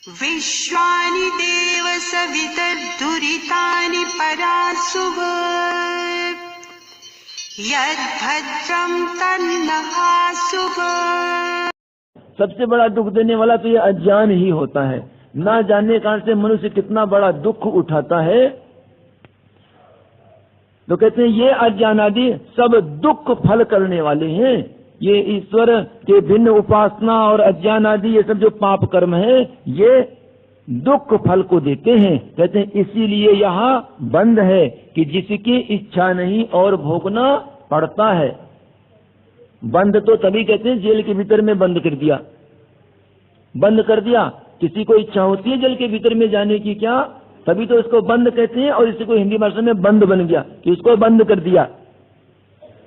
विश्वानि देव सवितर्दुरितानि परासुः यद्भद्रं तन्नहासुः। सबसे बड़ा दुख देने वाला तो ये अज्ञान ही होता है। ना जानने कारण से मनुष्य कितना बड़ा दुख उठाता है। तो कहते हैं ये अज्ञान आदि सब दुख फल करने वाले हैं। ये ईश्वर के भिन्न उपासना और अज्ञान आदि ये सब जो पाप कर्म है ये दुख फल को देते हैं। कहते हैं इसीलिए यहाँ बंद है कि जिसकी इच्छा नहीं और भोगना पड़ता है। बंद तो तभी कहते हैं जेल के भीतर में बंद कर दिया, बंद कर दिया। किसी को इच्छा होती है जेल के भीतर में जाने की क्या, तभी तो उसको बंद कहते हैं। और इसी को हिंदी भाषा में बंद बन गया कि उसको बंद कर दिया।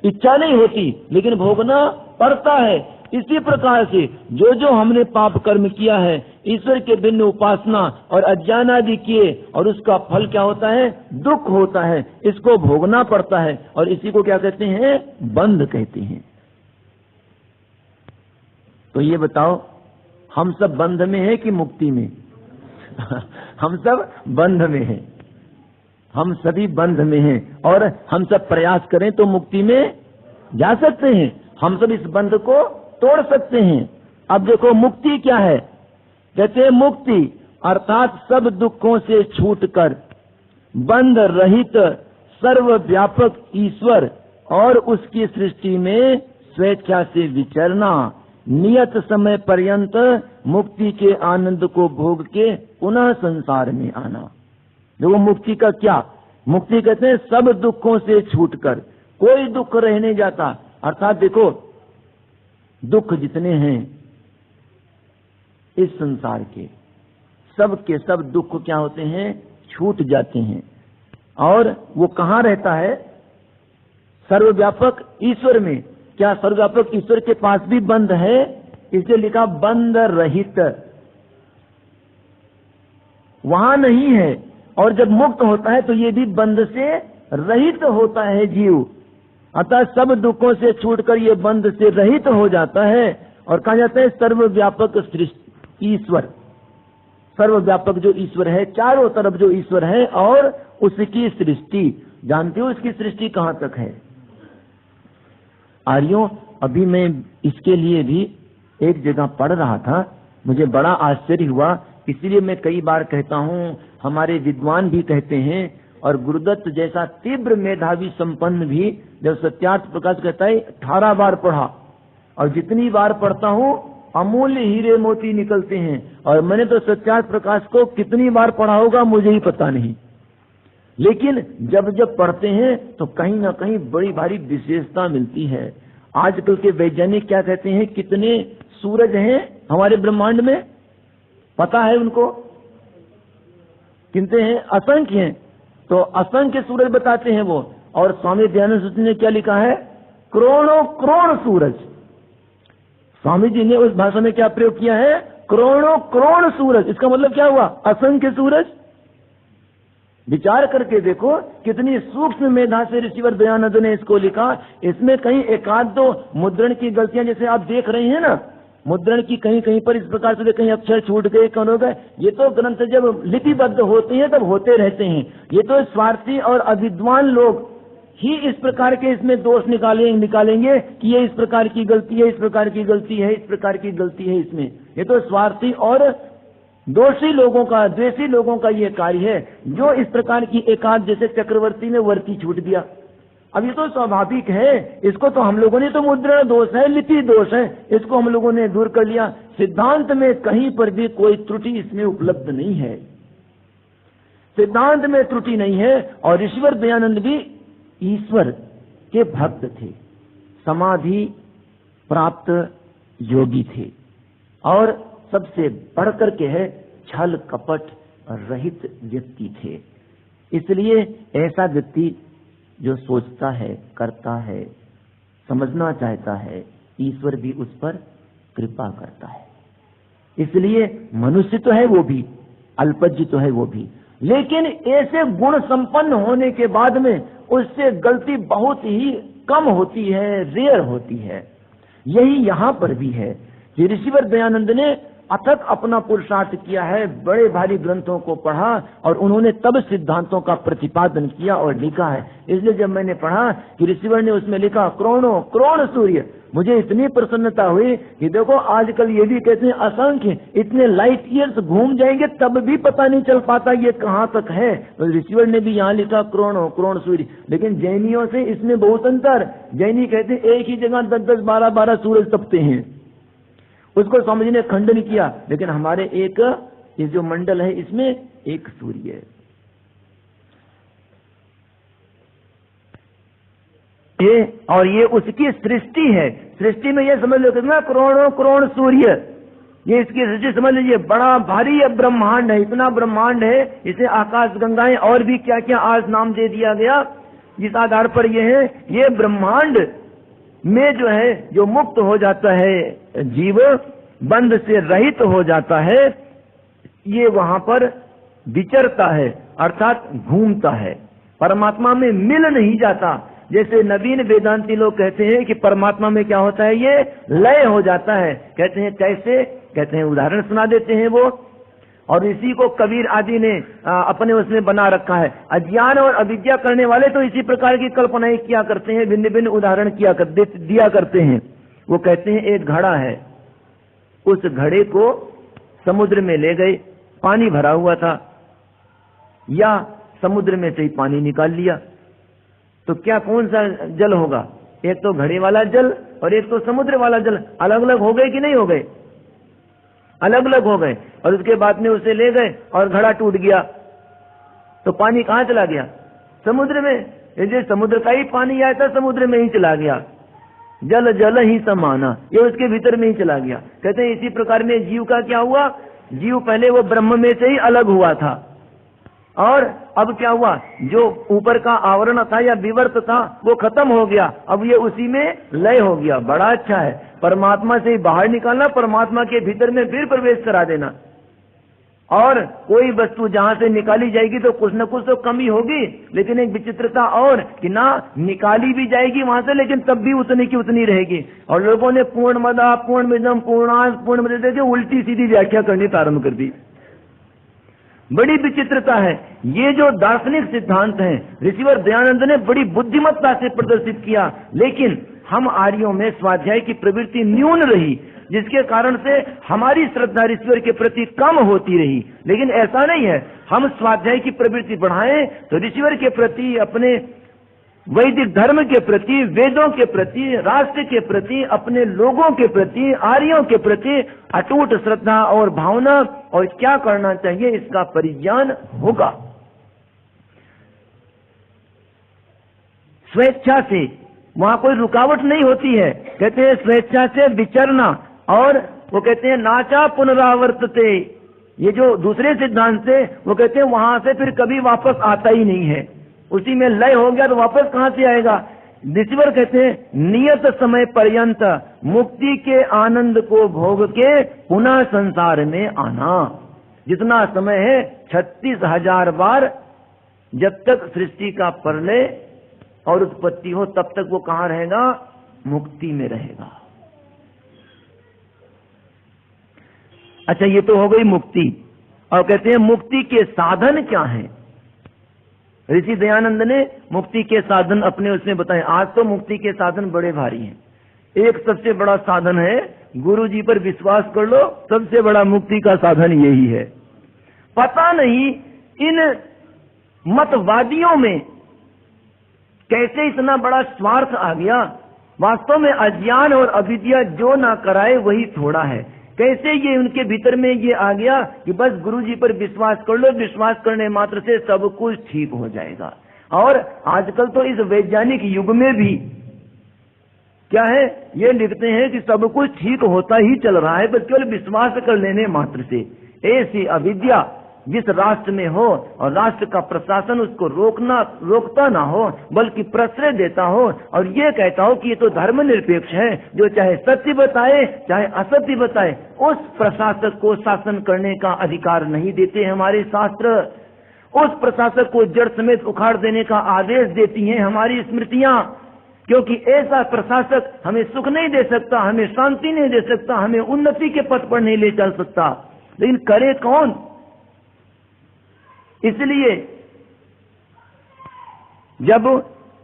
इच्छा नहीं होती लेकिन भोगना पड़ता है। इसी प्रकार से जो जो हमने पाप कर्म किया है, ईश्वर के भिन्न उपासना और अज्ञान आदि किए, और उसका फल क्या होता है, दुख होता है। इसको भोगना पड़ता है और इसी को क्या कहते हैं, बंध कहते हैं। तो ये बताओ हम सब बंध में है कि मुक्ति में? हम सब बंध में हैं, हम सभी बंध में हैं। और हम सब प्रयास करें तो मुक्ति में जा सकते हैं। हम सब इस बंध को तोड़ सकते हैं। अब देखो मुक्ति क्या है। कहते हैं मुक्ति अर्थात सब दुखों से छूटकर बंध रहित सर्वव्यापक ईश्वर और उसकी सृष्टि में स्वेच्छा से विचरना, नियत समय पर्यंत मुक्ति के आनंद को भोग के पुनः संसार में आना। देखो मुक्ति का क्या, मुक्ति कहते हैं सब दुखों से छूटकर, कोई दुख रह नहीं जाता। अर्थात देखो दुख जितने हैं इस संसार के सब दुख क्या होते हैं, छूट जाते हैं। और वो कहाँ रहता है, सर्वव्यापक ईश्वर में। क्या सर्वव्यापक ईश्वर के पास भी बंध है? इसलिए लिखा बंध रहित, वहां नहीं है। और जब मुक्त होता है तो ये भी बंध से रहित होता है जीव। अतः सब दुखों से छूटकर ये बंध से रहित हो जाता है। और कहा जाता है सर्वव्यापक सृष्टि ईश्वर, सर्वव्यापक जो ईश्वर है, चारों तरफ जो ईश्वर है और उसकी सृष्टि। जानते हो इसकी सृष्टि कहां तक है? आर्यों, अभी मैं इसके लिए भी एक जगह पढ़ रहा था, मुझे बड़ा आश्चर्य हुआ। इसलिए मैं कई बार कहता हूँ, हमारे विद्वान भी कहते हैं, और गुरुदत्त जैसा तीव्र मेधावी संपन्न भी जब सत्यार्थ प्रकाश कहता है 18 बार पढ़ा, और जितनी बार पढ़ता हूँ अमूल्य हीरे मोती निकलते हैं। और मैंने तो सत्यार्थ प्रकाश को कितनी बार पढ़ा होगा मुझे ही पता नहीं, लेकिन जब जब पढ़ते हैं तो कहीं ना कहीं बड़ी भारी विशेषता मिलती है। आजकल के वैज्ञानिक क्या कहते हैं, कितने सूरज हैं हमारे ब्रह्मांड में, पता है उनको? कितने हैं? असंख्य हैं। तो असंख्य सूरज बताते हैं वो। और स्वामी दयानंद सरस्वती ने क्या लिखा है, करोड़ों करोड़ सूरज। स्वामी जी ने उस भाषा में क्या प्रयोग किया है, करोड़ों करोड़ सूरज। इसका मतलब क्या हुआ, असंख्य सूरज। विचार करके देखो कितनी सूक्ष्म मेधा से ऋषिवर दयानंद ने इसको लिखा। इसमें कहीं एकाध दो मुद्रण की गलतियां जैसे आप देख रहे हैं ना, मुद्रण की कहीं कहीं पर इस प्रकार से कहीं अक्षर छूट गए, कौन हो गए, ये तो ग्रंथ जब लिपिबद्ध होते हैं तब होते रहते हैं। ये तो स्वार्थी और अविद्वान लोग ही इस प्रकार के इसमें दोष निकालेंगे कि ये इस प्रकार की गलती है, इस प्रकार की गलती है, इस प्रकार की गलती है इसमें। ये तो स्वार्थी और दोषी लोगों का, द्वेषी लोगों का ये कार्य है, जो इस प्रकार की एकाध जैसे चक्रवर्ती में वर्ती छूट दिया। अब ये तो स्वाभाविक है, इसको तो हम लोगों ने तो मुद्रण दोष है, लिपि दोष है, इसको हम लोगों ने दूर कर लिया। सिद्धांत में कहीं पर भी कोई त्रुटि इसमें उपलब्ध नहीं है, सिद्धांत में त्रुटि नहीं है। और ऋषिवर दयानंद भी ईश्वर के भक्त थे, समाधि प्राप्त योगी थे, और सबसे बढ़कर के है छल कपट रहित व्यक्ति थे। इसलिए ऐसा व्यक्ति जो सोचता है, करता है, समझना चाहता है, ईश्वर भी उस पर कृपा करता है। इसलिए मनुष्य तो है वो भी, अल्पज्य तो है वो भी, लेकिन ऐसे गुण संपन्न होने के बाद में उससे गलती बहुत ही कम होती है, रेयर होती है। यही यहाँ पर भी है कि ऋषिवर दयानंद ने अथक अपना पुरुषार्थ किया है, बड़े भारी ग्रंथों को पढ़ा और उन्होंने तब सिद्धांतों का प्रतिपादन किया और लिखा है। इसलिए जब मैंने पढ़ा कि रिसीवर ने उसमें लिखा करोड़ों करोड़ सूर्य, मुझे इतनी प्रसन्नता हुई कि देखो आजकल ये भी कहते हैं असंख्य, इतने लाइट ईयर्स घूम जाएंगे तब भी पता नहीं चल पाता ये कहाँ तक है। तो रिसीवर ने भी यहाँ लिखा करोड़ों करोड़ सूर्य। लेकिन जैनियों से इसमें बहुत अंतर। जैनी कहते हैं एक ही जगह 10-10, 12-12 सूरज तपते हैं। उसको स्वामी जी ने खंडन किया। लेकिन हमारे एक ये जो मंडल है इसमें एक सूर्य है। और ये उसकी सृष्टि है। सृष्टि में ये समझ लो कितना करोड़ों करोड़ सूर्य, ये इसकी सृष्टि समझ लीजिए। बड़ा भारी ये ब्रह्मांड है, इतना ब्रह्मांड है, इसे आकाश गंगाएं और भी क्या क्या आज नाम दे दिया गया। जिस आधार पर ये है, ये ब्रह्मांड में जो है जो मुक्त हो जाता है जीव, बंध से रहित हो जाता है, ये वहां पर विचरता है अर्थात घूमता है, परमात्मा में मिल नहीं जाता। जैसे नवीन वेदांती लोग कहते हैं कि परमात्मा में क्या होता है, ये लय हो जाता है। कहते हैं कैसे, कहते हैं उदाहरण सुना देते हैं वो, और इसी को कबीर आदि ने अपने उसमें बना रखा है। अज्ञान और अविद्या करने वाले तो इसी प्रकार की कल्पनाएं किया करते हैं, भिन्न भिन्न उदाहरण दिया करते हैं। वो कहते हैं एक घड़ा है, उस घड़े को समुद्र में ले गए, पानी भरा हुआ था, या समुद्र में से ही पानी निकाल लिया, तो क्या कौन सा जल होगा? एक तो घड़े वाला जल और एक तो समुद्र वाला जल अलग अलग हो गए कि नहीं हो गए? अलग अलग हो गए। और उसके बाद में उसे ले गए और घड़ा टूट गया, तो पानी कहाँ चला गया? समुद्र में। ये समुद्र का ही पानी आया था, समुद्र में ही चला गया। जल जल ही समाना, ये उसके भीतर में ही चला गया। कहते हैं इसी प्रकार में जीव का क्या हुआ? जीव पहले वो ब्रह्म में से ही अलग हुआ था, और अब क्या हुआ, जो ऊपर का आवरण था या विवर्त था वो खत्म हो गया, अब ये उसी में लय हो गया। बड़ा अच्छा है, परमात्मा से ही बाहर निकालना, परमात्मा के भीतर में फिर प्रवेश करा देना। और कोई वस्तु जहां से निकाली जाएगी तो कुछ न कुछ तो कमी होगी, लेकिन एक विचित्रता और कि ना निकाली भी जाएगी वहां से, लेकिन तब भी उतनी की उतनी रहेगी। और लोगों ने पूर्णमदा पूर्णमिदं पूर्णात् पूर्णमुदच्यते उल्टी सीधी व्याख्या करनी प्रारंभ कर दी। बड़ी विचित्रता है। ये जो दार्शनिक सिद्धांत हैं ऋषिवर दयानंद ने बड़ी बुद्धिमत्ता से प्रदर्शित किया, लेकिन हम आर्यों में स्वाध्याय की प्रवृत्ति न्यून रही, जिसके कारण से हमारी श्रद्धा ऋषिवर के प्रति कम होती रही। लेकिन ऐसा नहीं है, हम स्वाध्याय की प्रवृत्ति बढ़ाएं तो ऋषिवर के प्रति, अपने वैदिक धर्म के प्रति, वेदों के प्रति, राष्ट्र के प्रति, अपने लोगों के प्रति, आर्यों के प्रति अटूट श्रद्धा और भावना और क्या करना चाहिए इसका परिज्ञान होगा। स्वेच्छा से वहां कोई रुकावट नहीं होती है। कहते हैं स्वेच्छा से विचरना, और वो कहते हैं नाचा पुनरावर्तते। ये जो दूसरे सिद्धांत से वो कहते हैं वहां से फिर कभी वापस आता ही नहीं है, उसी में लय हो गया तो वापस कहां से आएगा। ऋषिवर कहते हैं नियत समय पर्यंत मुक्ति के आनंद को भोग के पुनः संसार में आना। जितना समय है 36,000 बार, जब तक सृष्टि का प्रलय और उत्पत्ति हो तब तक वो कहां रहेगा? मुक्ति में रहेगा। अच्छा, ये तो हो गई मुक्ति। और कहते हैं मुक्ति के साधन क्या हैं? ऋषि दयानंद ने मुक्ति के साधन अपने उसमें बताए। आज तो मुक्ति के साधन बड़े भारी हैं। एक सबसे बड़ा साधन है गुरु जी पर विश्वास कर लो, सबसे बड़ा मुक्ति का साधन यही है। पता नहीं इन मतवादियों में कैसे इतना बड़ा स्वार्थ आ गया। वास्तव में अज्ञान और अविद्या जो ना कराए वही थोड़ा है। कैसे ये उनके भीतर में ये आ गया कि बस गुरु जी पर विश्वास कर लो, विश्वास करने मात्र से सब कुछ ठीक हो जाएगा। और आजकल तो इस वैज्ञानिक युग में भी क्या है, ये लिखते हैं कि सब कुछ ठीक होता ही चल रहा है, बस केवल विश्वास कर लेने मात्र से। ऐसी अविद्या जिस राष्ट्र में हो और राष्ट्र का प्रशासन उसको रोकता ना हो, बल्कि प्रश्रय देता हो और ये कहता हो कि ये तो धर्मनिरपेक्ष है, जो चाहे सत्य बताए चाहे असत्य बताए, उस प्रशासक को शासन करने का अधिकार नहीं देते हमारे शास्त्र। उस प्रशासक को जड़ समेत उखाड़ देने का आदेश देती हैं हमारी स्मृतियां। क्योंकि ऐसा प्रशासक हमें सुख नहीं दे सकता, हमें शांति नहीं दे सकता, हमें उन्नति के पथ पर नहीं ले चल सकता। लेकिन करे कौन? इसलिए जब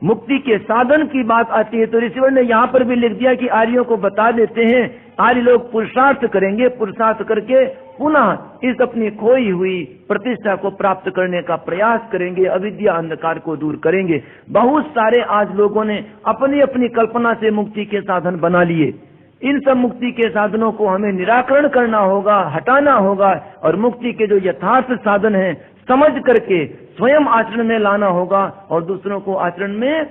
मुक्ति के साधन की बात आती है तो ऋषिवर ने यहां पर भी लिख दिया कि आर्यों को बता देते हैं, आर्य लोग पुरुषार्थ करेंगे, पुरुषार्थ करके पुनः इस अपनी खोई हुई प्रतिष्ठा को प्राप्त करने का प्रयास करेंगे, अविद्या अंधकार को दूर करेंगे। बहुत सारे आज लोगों ने अपनी अपनी कल्पना से मुक्ति के साधन बना लिए। इन सब मुक्ति के साधनों को हमें निराकरण करना होगा, हटाना होगा, और मुक्ति के जो यथार्थ साधन हैं समझ करके स्वयं आचरण में लाना होगा और दूसरों को आचरण में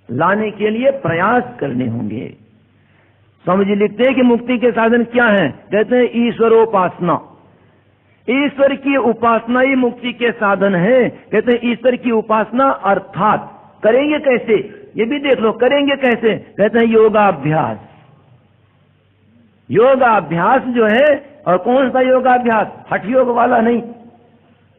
लाने के लिए प्रयास करने होंगे। स्वामी जी लिखते हैं कि मुक्ति के साधन क्या हैं? कहते हैं ईश्वरोपासना। ईश्वर की उपासना ही मुक्ति के साधन है। कहते हैं ईश्वर की उपासना अर्थात करेंगे कैसे? ये भी देख लो, करेंगे कैसे? कहते हैं योगाभ्यास। योगाभ्यास जो है, और कौन सा योगाभ्यास? हठयोग वाला नहीं।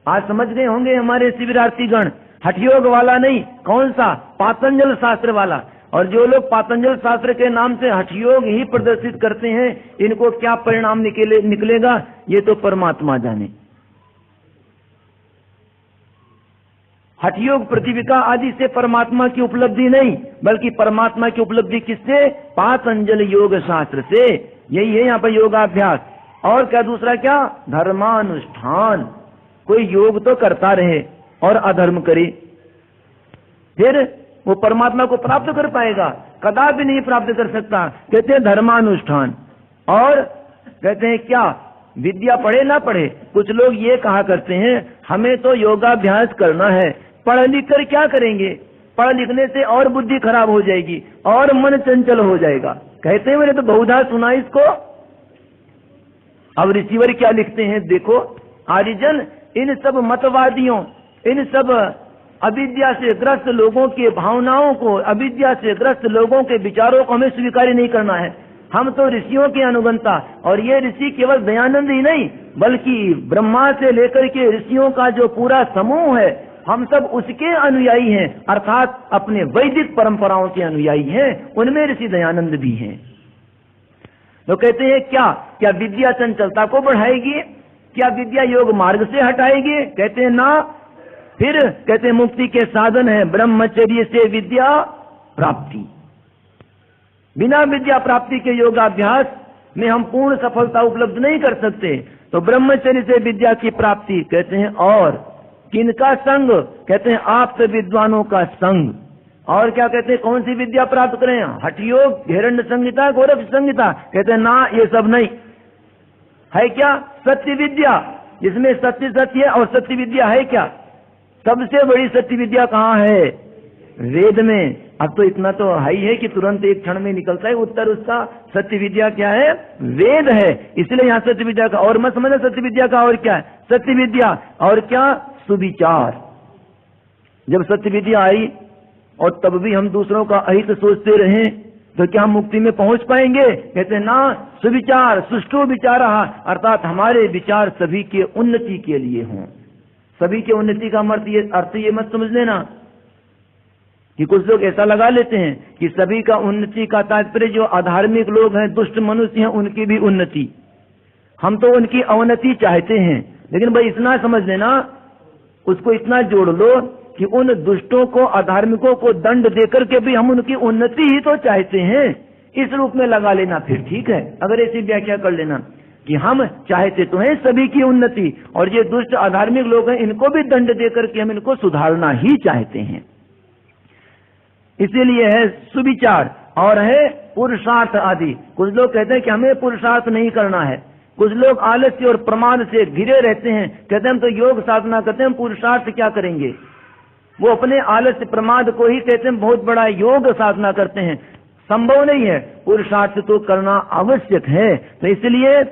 आज समझ गए होंगे हमारे शिविरार्थीगण, हठयोग वाला नहीं। कौन सा? पातंजल शास्त्र वाला। और जो लोग पातंजल शास्त्र के नाम से हठयोग ही प्रदर्शित करते हैं, इनको क्या परिणाम निकलेगा ये तो परमात्मा जाने। हठयोग प्रतिविका आदि से परमात्मा की उपलब्धि नहीं, बल्कि परमात्मा की उपलब्धि किससे? पातंजल योग शास्त्र से। यही है यहाँ पर योगाभ्यास। और क्या दूसरा क्या? धर्मानुष्ठान। कोई योग तो करता रहे और अधर्म करे, फिर वो परमात्मा को प्राप्त कर पाएगा? कदापि नहीं प्राप्त कर सकता। कहते हैं धर्मानुष्ठान। और कहते हैं क्या? विद्या पढ़े ना पढ़े। कुछ लोग ये कहा करते हैं हमें तो योगाभ्यास करना है, पढ़ लिख कर क्या करेंगे? पढ़ लिखने से और बुद्धि खराब हो जाएगी और मन चंचल हो जाएगा। कहते हैं मैंने तो बहुधा सुना इसको। अब ऋषिवर क्या लिखते हैं देखो, आर्यजन इन सब मतवादियों, इन सब अविद्या से ग्रस्त लोगों की भावनाओं को, अविद्या से ग्रस्त लोगों के विचारों को हमें स्वीकार नहीं करना है। हम तो ऋषियों के अनुगंता, और ये ऋषि केवल दयानंद ही नहीं बल्कि ब्रह्मा से लेकर के ऋषियों का जो पूरा समूह है, हम सब उसके अनुयायी हैं, अर्थात अपने वैदिक परंपराओं के अनुयायी हैं। उनमें ऋषि दयानंद भी हैं। तो कहते हैं क्या विद्या चंचलता को बढ़ाएगी? क्या विद्या योग मार्ग से हटाएगी? कहते हैं ना। फिर कहते हैं मुक्ति के साधन है ब्रह्मचर्य से विद्या प्राप्ति। बिना विद्या प्राप्ति के योगाभ्यास में हम पूर्ण सफलता उपलब्ध नहीं कर सकते। तो ब्रह्मचर्य से विद्या की प्राप्ति। कहते हैं और किनका संग? कहते हैं आप विद्वानों का संग। और क्या कहते हैं कौन सी विद्या प्राप्त करें? हठयोग, हिरण्य संहिता, गोरख संहिता। कहते हैं ना, ये सब नहीं है। क्या? सत्य विद्या, जिसमें सत्य सत्य है। और सत्य विद्या है क्या? सबसे बड़ी सत्य विद्या कहाँ है? वेद में। अब तो इतना तो है ही है कि तुरंत एक क्षण में निकलता है उत्तर उसका। सत्य विद्या क्या है? वेद है। इसलिए यहाँ सत्य विद्या का और मत समझना। सत्य विद्या का और क्या है? सत्य विद्या और क्या? सुविचार। जब सत्य विद्या आई और तब भी हम दूसरों का अहित सोचते रहे तो क्या हम मुक्ति में पहुंच पाएंगे? कहते हैं ना। सुविचार, सुष्ठु विचार, अर्थात हमारे विचार सभी के उन्नति के लिए हों। सभी के उन्नति का अर्थ ये मत समझ लेना कि कुछ लोग ऐसा लगा लेते हैं कि सभी का उन्नति का तात्पर्य जो अधार्मिक लोग हैं, दुष्ट मनुष्य हैं, उनकी भी उन्नति। हम तो उनकी अवनति चाहते हैं। लेकिन भाई इतना समझ लेना, उसको इतना जोड़ लो कि उन दुष्टों को, अधार्मिकों को दंड देकर के भी हम उनकी उन्नति ही तो चाहते हैं। इस रूप में लगा लेना फिर ठीक है। अगर ऐसी व्याख्या कर लेना कि हम चाहते तो हैं सभी की उन्नति, और ये दुष्ट अधार्मिक लोग हैं, इनको भी दंड देकर के हम इनको सुधारना ही चाहते हैं। इसीलिए है सुविचार और है पुरुषार्थ आदि। कुछ लोग कहते हैं कि हमें पुरुषार्थ नहीं करना है। कुछ लोग आलस्य और प्रमाद से घिरे रहते हैं, कहते हैं हम तो योग साधना करते हैं, हम पुरुषार्थ क्या करेंगे? वो अपने आलस्य प्रमाद को ही कहते हैं बहुत बड़ा योग साधना करते हैं। संभव नहीं है। पुरुषार्थ तो करना आवश्यक है। तो इसलिए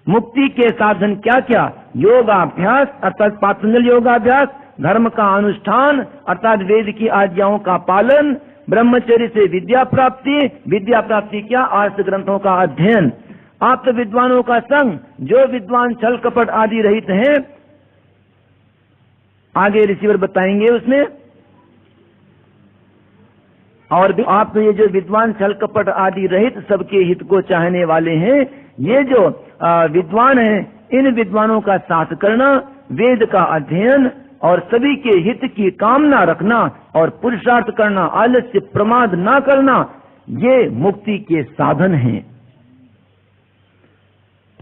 मुक्ति के साधन क्या क्या? योगाभ्यास अर्थात पातंजल योगाभ्यास, धर्म का अनुष्ठान अर्थात वेद की आज्ञाओं का पालन, ब्रह्मचर्य से विद्या प्राप्ति। विद्या प्राप्ति क्या? आर्ष ग्रंथों का अध्ययन, आप विद्वानों का संग। जो विद्वान छल कपट आदि रहित हैं, आगे ऋषिवर बताएंगे उसमें। और भी आप तो ये जो विद्वान छल कपट आदि रहित सबके हित को चाहने वाले हैं, ये जो विद्वान हैं, इन विद्वानों का साथ करना, वेद का अध्ययन और सभी के हित की कामना रखना और पुरुषार्थ करना, आलस्य प्रमाद ना करना, ये मुक्ति के साधन हैं।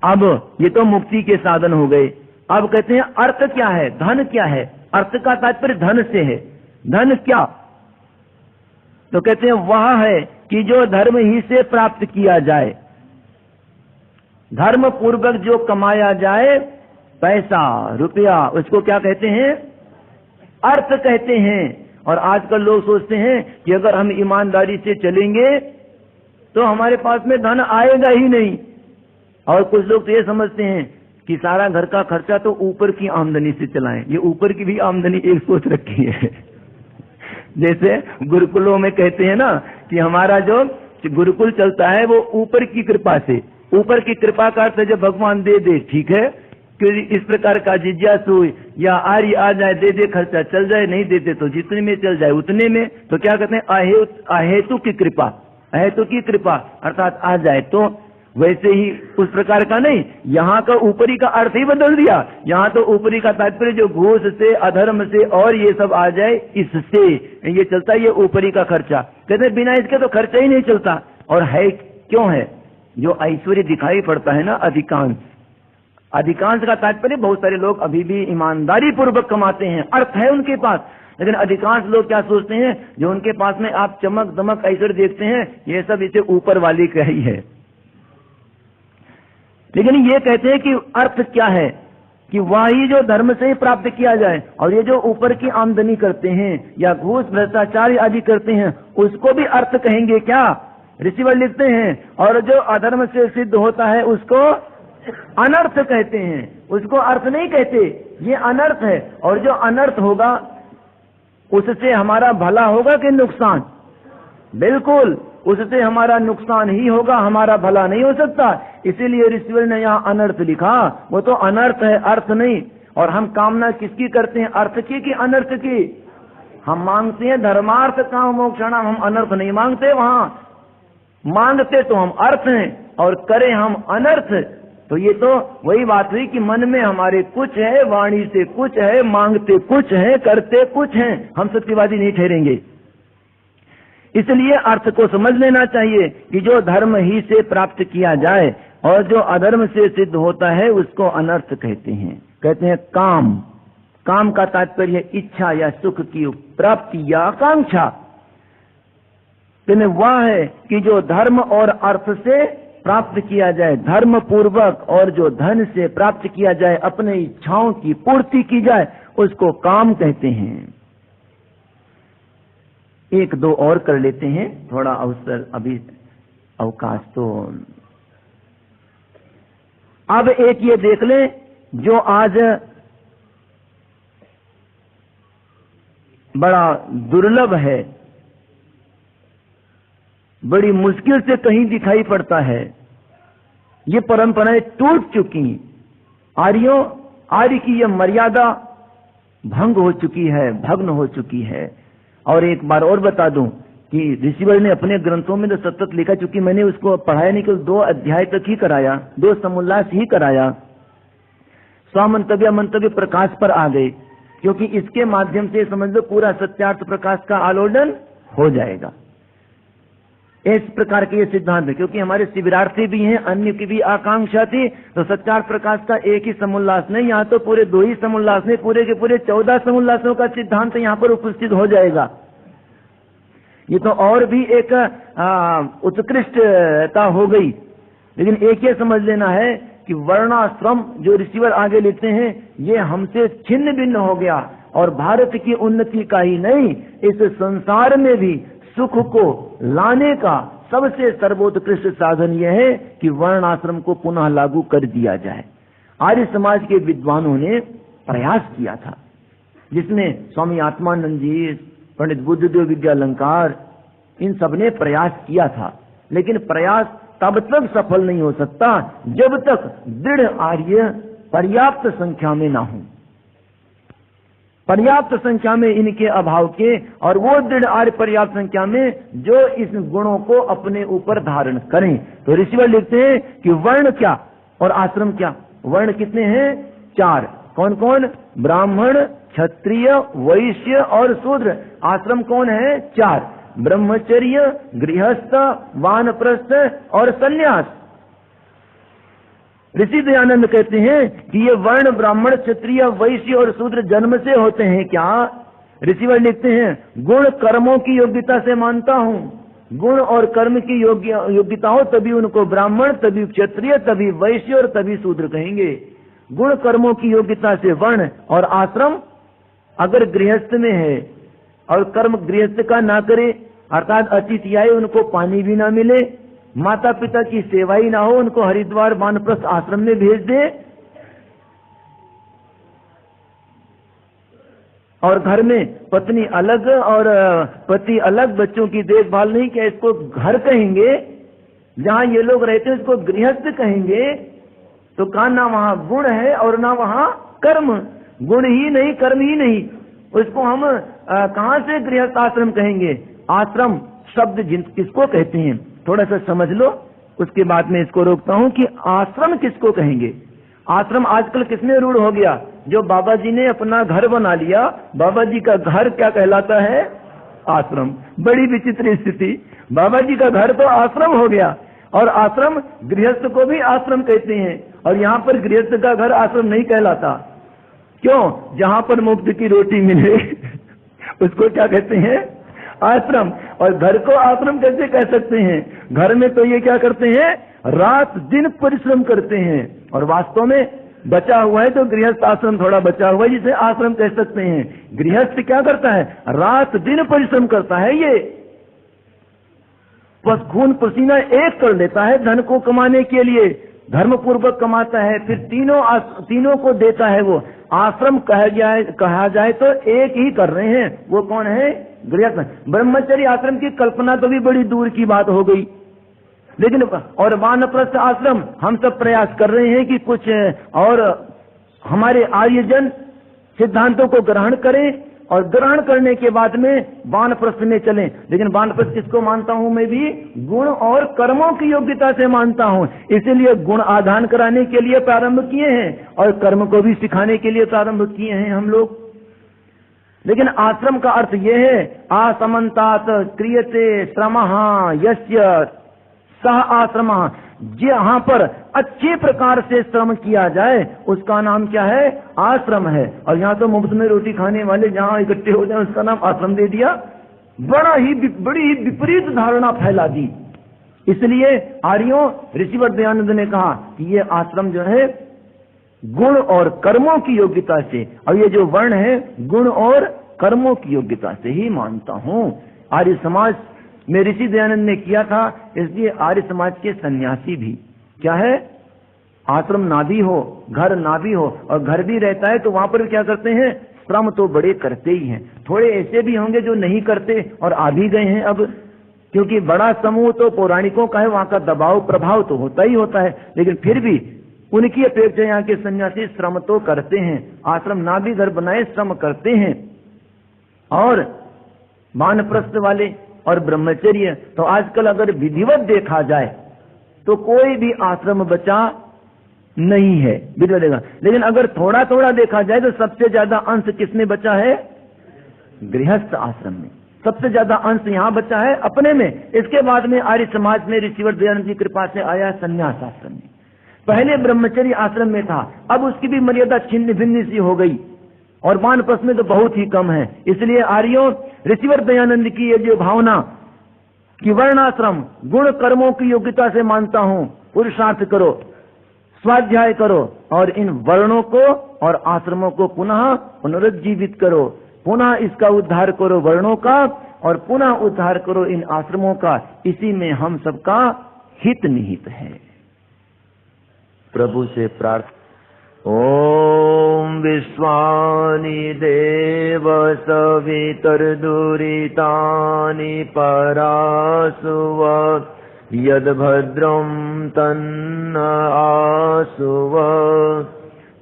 अब ये तो मुक्ति के साधन हो गए। अब कहते हैं अर्थ क्या है, धन क्या है। अर्थ का तात्पर्य धन से है। धन क्या? तो कहते हैं वह है कि जो धर्म ही से प्राप्त किया जाए, धर्म पूर्वक जो कमाया जाए पैसा रुपया, उसको क्या कहते हैं? अर्थ कहते हैं। और आजकल लोग सोचते हैं कि अगर हम ईमानदारी से चलेंगे तो हमारे पास में धन आएगा ही नहीं। और कुछ लोग तो ये समझते हैं कि सारा घर का खर्चा तो ऊपर की आमदनी से चलाएं। ये ऊपर की भी आमदनी एक सोच रखी है। जैसे गुरुकुलों में कहते हैं ना कि हमारा जो गुरुकुल चलता है वो ऊपर की कृपा से। ऊपर की कृपा का अर्थ जब भगवान दे दे ठीक है, कि इस प्रकार का जिज्ञासु या आर्य आ जाए, दे दे खर्चा चल जाए, नहीं देते तो जितने में चल जाए उतने में। तो क्या कहते हैं? अहेतु की कृपा। अहेतु की कृपा अर्थात आ जाए। तो वैसे ही उस प्रकार का नहीं, यहाँ का ऊपरी का अर्थ ही बदल दिया। यहाँ तो ऊपरी का तात्पर्य जो घूस से, अधर्म से और ये सब आ जाए, इससे ये चलता है, ये ऊपरी का खर्चा। कहते बिना इसके तो खर्चा ही नहीं चलता। और है क्यों है? जो ऐश्वर्य दिखाई पड़ता है ना, अधिकांश का तात्पर्य बहुत सारे लोग अभी भी ईमानदारी पूर्वक कमाते हैं, अर्थ है उनके पास। लेकिन अधिकांश लोग क्या सोचते हैं, जो उनके पास में आप चमक दमक ऐश्वर्य देखते हैं, ये सब इसे ऊपर वाले का ही है। लेकिन ये कहते हैं कि अर्थ क्या है कि वही जो धर्म से ही प्राप्त किया जाए। और ये जो ऊपर की आमदनी करते हैं या घूस भ्रष्टाचार आदि करते हैं, उसको भी अर्थ कहेंगे क्या? रिसीवर लिखते हैं। और जो अधर्म से सिद्ध होता है उसको अनर्थ कहते हैं, उसको अर्थ नहीं कहते, ये अनर्थ है। और जो अनर्थ होगा उससे हमारा भला होगा कि नुकसान? बिल्कुल उससे हमारा नुकसान ही होगा, हमारा भला नहीं हो सकता। इसीलिए ऋषिवर ने यहाँ अनर्थ लिखा। वो तो अनर्थ है, अर्थ नहीं। और हम कामना किसकी करते हैं? अर्थ की कि अनर्थ की? हम मांगते हैं धर्मार्थ काम मोक्षाणाम, हम अनर्थ नहीं मांगते। वहां मांगते तो हम अर्थ हैं और करें हम अनर्थ। तो ये तो वही बात हुई कि मन में हमारे कुछ है, वाणी से कुछ है, मांगते कुछ है, करते कुछ है। हम सत्यवादी नहीं ठहरेंगे। इसलिए अर्थ को समझ लेना चाहिए कि जो धर्म ही से प्राप्त किया जाए और जो अधर्म से सिद्ध होता है उसको अनर्थ कहते हैं। कहते हैं काम। काम का तात्पर्य इच्छा या सुख की प्राप्ति या आकांक्षा। वह है कि जो धर्म और अर्थ से प्राप्त किया जाए, धर्म पूर्वक, और जो धन से प्राप्त किया जाए, अपने इच्छाओं की पूर्ति की जाए, उसको काम कहते हैं। एक दो और कर लेते हैं, थोड़ा अवसर अभी अवकाश। तो अब एक ये देख लें जो आज बड़ा दुर्लभ है, बड़ी मुश्किल से कहीं दिखाई पड़ता है। ये परंपराएं टूट चुकी। आर्य की यह मर्यादा भंग हो चुकी है, भग्न हो चुकी है। और एक बार और बता दूं कि ऋषिवर ने अपने ग्रंथों में तो सतत लिखा, चूंकि मैंने उसको पढ़ाया नहीं, केवल 2 अध्याय तक ही कराया, 2 समुल्लास ही कराया। स्वमंतव्य मंतव्य प्रकाश पर आ गए, क्योंकि इसके माध्यम से समझ लो पूरा सत्यार्थ प्रकाश का आलोडन हो जाएगा। इस प्रकार के ये सिद्धांत है, क्योंकि हमारे शिविरार्थी भी हैं, अन्य की भी आकांक्षा थी। तो सत्यार्थ प्रकाश का एक ही समुल्लास नहीं, यहाँ तो पूरे 2 ही समुल्लास नहीं, पूरे के पूरे 14 समुल्लासों का सिद्धांत यहाँ पर उपस्थित हो जाएगा। ये तो और भी एक उत्कृष्टता हो गई। लेकिन एक ये समझ लेना है कि वर्णाश्रम जो ऋषिवर आगे लिखते हैं, ये हमसे छिन्न भिन्न हो गया। और भारत की उन्नति का ही नहीं, इस संसार में भी सुख को लाने का सबसे सर्वोत्कृष्ट साधन यह है कि वर्ण आश्रम को पुनः लागू कर दिया जाए। आर्य समाज के विद्वानों ने प्रयास किया था, जिसमें स्वामी आत्मानंद जी, पंडित बुद्धदेव विद्यालंकार, इन सब ने प्रयास किया था। लेकिन प्रयास तब तक सफल नहीं हो सकता जब तक दृढ़ आर्य पर्याप्त संख्या में ना हो। पर्याप्त संख्या में इनके अभाव के, और वो दृढ़ आर्य पर्याप्त संख्या में जो इस गुणों को अपने ऊपर धारण करें। तो ऋषिवर लिखते हैं कि वर्ण क्या और आश्रम क्या। वर्ण कितने हैं? 4। कौन कौन? ब्राह्मण, क्षत्रिय, वैश्य और शूद्र। आश्रम कौन है? 4। ब्रह्मचर्य, गृहस्थ, वानप्रस्थ और सन्यास। ऋषि दयानंद कहते हैं कि ये वर्ण ब्राह्मण, क्षत्रिय, वैश्य और शूद्र जन्म से होते हैं क्या? ऋषिवर लिखते हैं गुण कर्मों की योग्यता से मानता हूं। गुण और कर्म की योग्यता हो तभी उनको ब्राह्मण, तभी क्षत्रिय, तभी वैश्य और तभी शूद्र कहेंगे। गुण कर्मों की योग्यता से वर्ण और आश्रम। अगर गृहस्थ में है और कर्म गृहस्थ का ना करे, अर्थात अतिथि आए उनको पानी भी ना मिले, माता पिता की सेवा ही ना हो, उनको हरिद्वार वानप्रस्थ आश्रम में भेज दे, और घर में पत्नी अलग और पति अलग, बच्चों की देखभाल नहीं, क्या इसको घर कहेंगे? जहां ये लोग रहते हैं इसको गृहस्थ कहेंगे। तो कहा ना वहां गुण है और ना वहां कर्म। गुण ही नहीं, कर्म ही नहीं, उसको हम कहां से गृहस्थ आश्रम कहेंगे? आश्रम शब्द किसको कहते हैं थोड़ा सा समझ लो, उसके बाद में इसको रोकता हूं कि आश्रम किसको कहेंगे। आश्रम आजकल किसमें रूढ़ हो गया? जो बाबा जी ने अपना घर बना लिया, बाबा जी का घर क्या कहलाता है? आश्रम। बड़ी विचित्र स्थिति, बाबा जी का घर तो आश्रम हो गया, और आश्रम गृहस्थ को भी आश्रम कहते हैं, और यहाँ पर गृहस्थ का घर आश्रम नहीं कहलाता। क्यों? जहां पर मुफ्त की रोटी मिले उसको क्या कहते हैं? आश्रम। और घर को आश्रम कैसे कह सकते हैं? घर में तो ये क्या करते हैं? रात दिन परिश्रम करते हैं, और वास्तव में बचा हुआ है तो गृहस्थ आश्रम थोड़ा बचा हुआ है जिसे आश्रम कह सकते हैं। गृहस्थ क्या करता है? रात दिन परिश्रम करता है, ये खून पसीना एक कर लेता है धन को कमाने के लिए, धर्म पूर्वक कमाता है, फिर तीनों को देता है। वो आश्रम कहा जाए तो एक ही कर रहे हैं, वो कौन है? गृहस्थ। ब्रह्मचर्य आश्रम की कल्पना तो भी बड़ी दूर की बात हो गई, लेकिन और वानप्रस्थ आश्रम हम सब प्रयास कर रहे हैं कि कुछ और हमारे आर्यजन सिद्धांतों को ग्रहण करें, और ग्रहण करने के बाद में वानप्रस्थ में चलें। लेकिन वानप्रस्थ किसको मानता हूं? मैं भी गुण और कर्मों की योग्यता से मानता हूं। इसीलिए गुण आधान कराने के लिए प्रारंभ किए हैं और कर्म को भी सिखाने के लिए प्रारंभ किए हैं हम लोग। लेकिन आश्रम का अर्थ यह है आसमंतात क्रियते श्रमः यस्य सह आश्रमः। जहां पर अच्छे प्रकार से श्रम किया जाए उसका नाम क्या है? आश्रम है। और यहाँ तो मुफ्त में रोटी खाने वाले जहां इकट्ठे हो जाए उसका नाम आश्रम दे दिया। बड़ी ही विपरीत धारणा फैला दी। इसलिए आर्यों ऋषिवर दयानंद ने कहा कि ये आश्रम जो है गुण और कर्मों की योग्यता से, और ये जो वर्ण है गुण और कर्मों की योग्यता से ही मानता हूं। आर्य समाज में ऋषि दयानंद ने किया था, इसलिए आर्य समाज के सन्यासी भी क्या है? आश्रम ना भी हो, घर ना भी हो, और घर भी रहता है तो वहां पर क्या करते हैं? श्रम तो बड़े करते ही हैं। थोड़े ऐसे भी होंगे जो नहीं करते और आ भी गए हैं अब, क्योंकि बड़ा समूह तो पौराणिकों का है, वहां का दबाव प्रभाव तो होता ही होता है। लेकिन फिर भी उनकी अपेक्षा यहाँ के सन्यासी श्रम तो करते हैं, आश्रम ना भी घर बनाए श्रम करते हैं। और वानप्रस्थ वाले और ब्रह्मचर्य तो आजकल अगर विधिवत देखा जाए तो कोई भी आश्रम बचा नहीं है, विधिवत। लेकिन अगर थोड़ा थोड़ा देखा जाए तो सबसे ज्यादा अंश किसमें बचा है? गृहस्थ आश्रम में सबसे ज्यादा अंश यहाँ बचा है अपने में। इसके बाद में आर्य समाज में ऋषिवर दयानंद की कृपा से आया संन्यास आश्रम में। पहले ब्रह्मचर्य आश्रम में था, अब उसकी भी मर्यादा छिन्न भिन्न सी हो गई, और वानप्रस्थ में तो बहुत ही कम है। इसलिए आर्यों ऋषिवर दयानंद की ये जो भावना कि वर्णाश्रम गुण कर्मों की योग्यता से मानता हूं, पुरुषार्थ करो, स्वाध्याय करो, और इन वर्णों को और आश्रमों को पुनः पुनरुज्जीवित करो, पुनः इसका उद्धार करो वर्णों का, और पुनः उद्धार करो इन आश्रमों का। इसी में हम सबका हित निहित है। प्रभु से प्रार्थना। ओम विश्वानि देव सवितर्दुरितानि परासुव यद्भद्रं तन्न आसुव।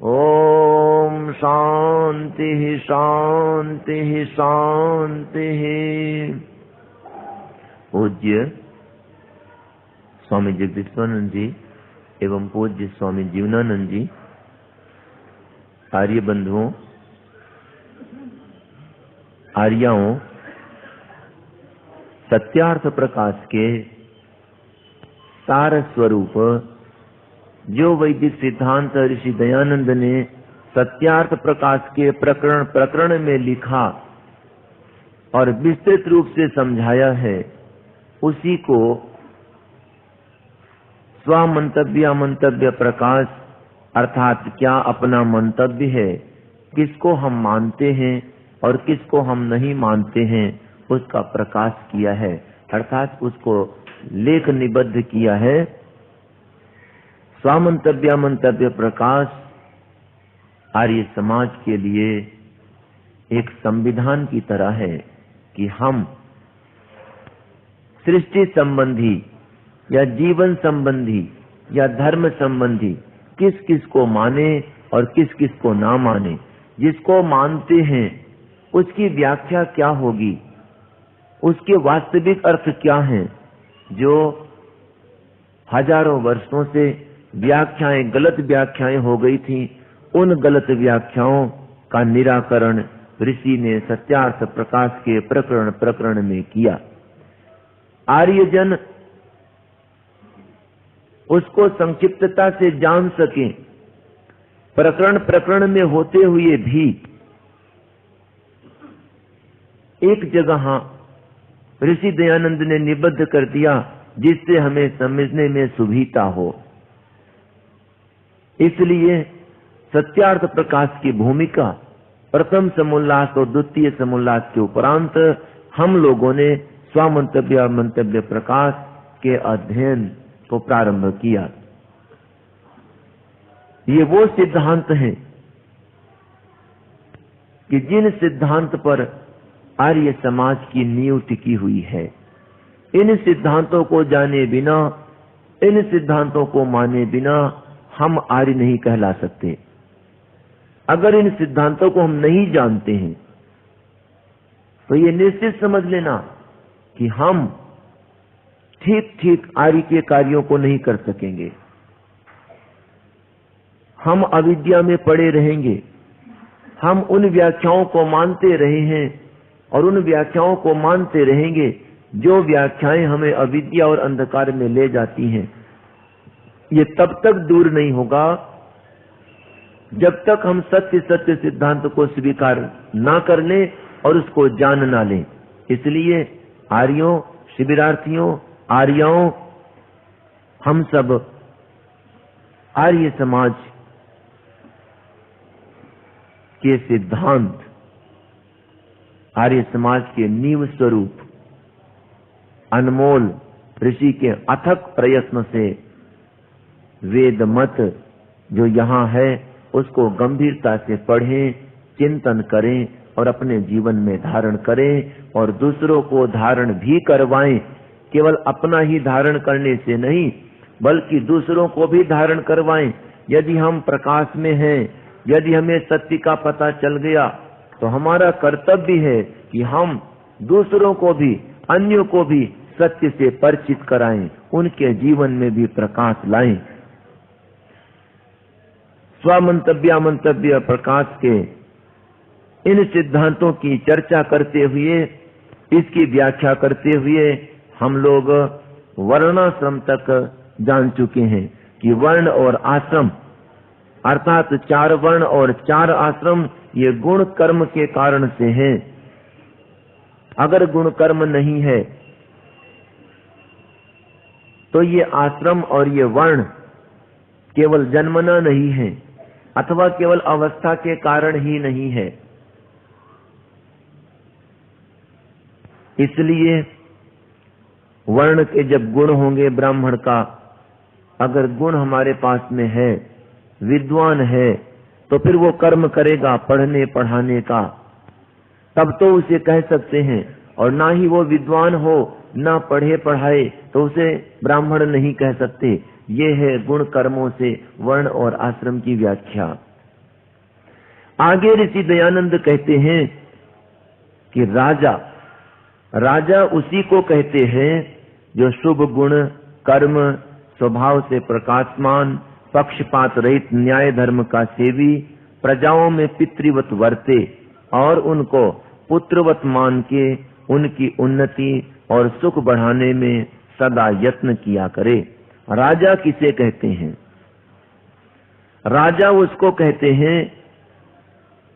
ओम शांति शांति शांति शांति। पूज्य स्वामी जगदीश्वरानंद जी एवं पूज्य स्वामी जीवनानंद जी, आर्य बंधुओं, आर्याओं, सत्यार्थ प्रकाश के सार स्वरूप जो वैदिक सिद्धांत ऋषि दयानंद ने सत्यार्थ प्रकाश के प्रकरण में लिखा और विस्तृत रूप से समझाया है, उसी को स्वमंतव्य प्रकाश अर्थात क्या अपना मंतव्य है, किसको हम मानते हैं और किसको हम नहीं मानते हैं, उसका प्रकाश किया है, अर्थात उसको लेख निबद्ध किया है। स्वमंतव्य प्रकाश आर्य समाज के लिए एक संविधान की तरह है कि हम सृष्टि संबंधी या जीवन संबंधी या धर्म संबंधी किस किस को माने और किस किस को ना माने। जिसको मानते हैं उसकी व्याख्या क्या होगी, उसके वास्तविक अर्थ क्या हैं। जो हजारों वर्षों से व्याख्याएं, गलत व्याख्याएं हो गई थी, उन गलत व्याख्याओं का निराकरण ऋषि ने सत्यार्थ प्रकाश के प्रकरण में किया। आर्यजन उसको संक्षिप्तता से जान सके, प्रकरण में होते हुए भी एक जगह ऋषि दयानंद ने निबद्ध कर दिया जिससे हमें समझने में सुविधा हो। इसलिए सत्यार्थ प्रकाश की भूमिका प्रथम समोल्लास और द्वितीय समोल्लास के उपरांत हम लोगों ने स्वमंतव्य प्रकाश के अध्ययन को प्रारंभ किया। ये वो सिद्धांत हैं कि जिन सिद्धांत पर आर्य समाज की नींव टिकी हुई है। इन सिद्धांतों को जाने बिना, इन सिद्धांतों को माने बिना हम आर्य नहीं कहला सकते। अगर इन सिद्धांतों को हम नहीं जानते हैं तो ये निश्चित समझ लेना कि हम ठीक आर्य के कार्यों को नहीं कर सकेंगे। हम अविद्या में पड़े रहेंगे। हम उन व्याख्याओं को मानते रहे हैं और उन व्याख्याओं को मानते रहेंगे जो व्याख्याएं हमें अविद्या और अंधकार में ले जाती हैं। ये तब तक दूर नहीं होगा जब तक हम सत्य सिद्धांत को स्वीकार ना कर लें और उसको जान ना लें। इसलिए आर्यों, शिविरार्थियों, आर्याओं, हम सब आर्य समाज के सिद्धांत, आर्य समाज के नींव स्वरूप अनमोल ऋषि के अथक प्रयत्न से वेद मत जो यहाँ है उसको गंभीरता से पढ़ें, चिंतन करें और अपने जीवन में धारण करें और दूसरों को धारण भी करवाएं। केवल अपना ही धारण करने से नहीं बल्कि दूसरों को भी धारण करवाएं। यदि हम प्रकाश में हैं, यदि हमें सत्य का पता चल गया तो हमारा कर्तव्य है कि हम दूसरों को भी, अन्यों को भी सत्य से परिचित कराएं, उनके जीवन में भी प्रकाश लाएं। स्वमंतव्य प्रकाश के इन सिद्धांतों की चर्चा करते हुए, इसकी व्याख्या करते हुए हम लोग वर्णाश्रम तक जान चुके हैं कि वर्ण और आश्रम अर्थात 4 वर्ण और 4 आश्रम ये गुण कर्म के कारण से हैं। अगर गुण कर्म नहीं है तो ये आश्रम और ये वर्ण केवल जन्मना नहीं है अथवा केवल अवस्था के कारण ही नहीं है। इसलिए वर्ण के जब गुण होंगे ब्राह्मण का, अगर गुण हमारे पास में है, विद्वान है, तो फिर वो कर्म करेगा पढ़ने पढ़ाने का, तब तो उसे कह सकते हैं। और ना ही वो विद्वान हो, ना पढ़े पढ़ाए तो उसे ब्राह्मण नहीं कह सकते। ये है गुण कर्मों से वर्ण और आश्रम की व्याख्या। आगे ऋषि दयानंद कहते हैं कि राजा उसी को कहते हैं जो शुभ गुण, कर्म, स्वभाव से प्रकाशमान, पक्षपात रहित न्याय धर्म का सेवी, प्रजाओं में पितृवत वर्ते और उनको पुत्रवत मान के उनकी उन्नति और सुख बढ़ाने में सदा यत्न किया करे। राजा किसे कहते हैं? राजा उसको कहते हैं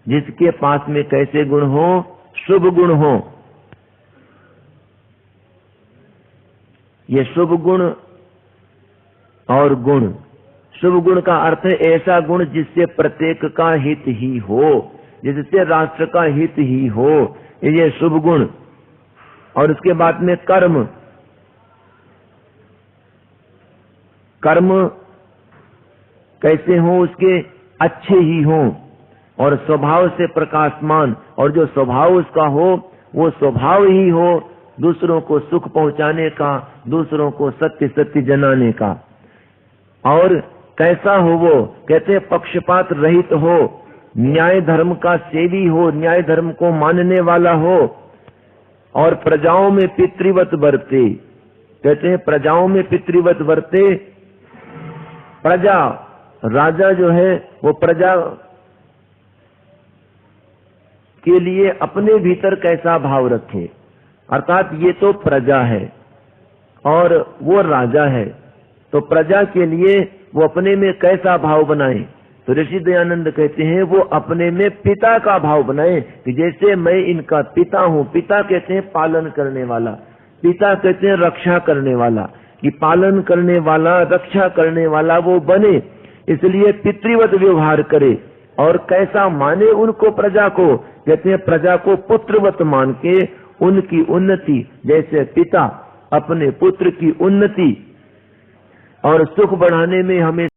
जिसके पास में कैसे गुण हो? शुभ गुण हो। ये शुभ गुण और गुण, शुभ गुण का अर्थ है ऐसा गुण जिससे प्रत्येक का हित ही हो, जिससे राष्ट्र का हित ही हो, ये शुभ गुण। और उसके बाद में कर्म, कर्म कैसे हो? उसके अच्छे ही हो और स्वभाव से प्रकाशमान, और जो स्वभाव उसका हो वो स्वभाव ही हो दूसरों को सुख पहुंचाने का, दूसरों को सत्य सत्य जनाने का। और कैसा हो वो? कहते हैं पक्षपात रहित हो, न्याय धर्म का सेवी हो, न्याय धर्म को मानने वाला हो, और प्रजाओं में पितृवत वर्ते। कहते हैं प्रजाओं में पितृवत वर्ते। प्रजा, राजा जो है वो प्रजा के लिए अपने भीतर कैसा भाव रखे, अर्थात ये तो प्रजा है और वो राजा है, तो प्रजा के लिए वो अपने में कैसा भाव बनाए? तो ऋषि दयानंद कहते हैं वो अपने में पिता का भाव बनाए कि जैसे मैं इनका पिता हूँ। पिता कहते हैं पालन करने वाला, पिता कहते हैं रक्षा करने वाला, कि पालन करने वाला, रक्षा करने वाला वो बने। इसलिए पितृवत व्यवहार करे। और कैसा माने उनको? प्रजा को। कहते हैं प्रजा को पुत्रवत मान के उनकी उन्नति, जैसे पिता अपने पुत्र की उन्नति और सुख बढ़ाने में हमें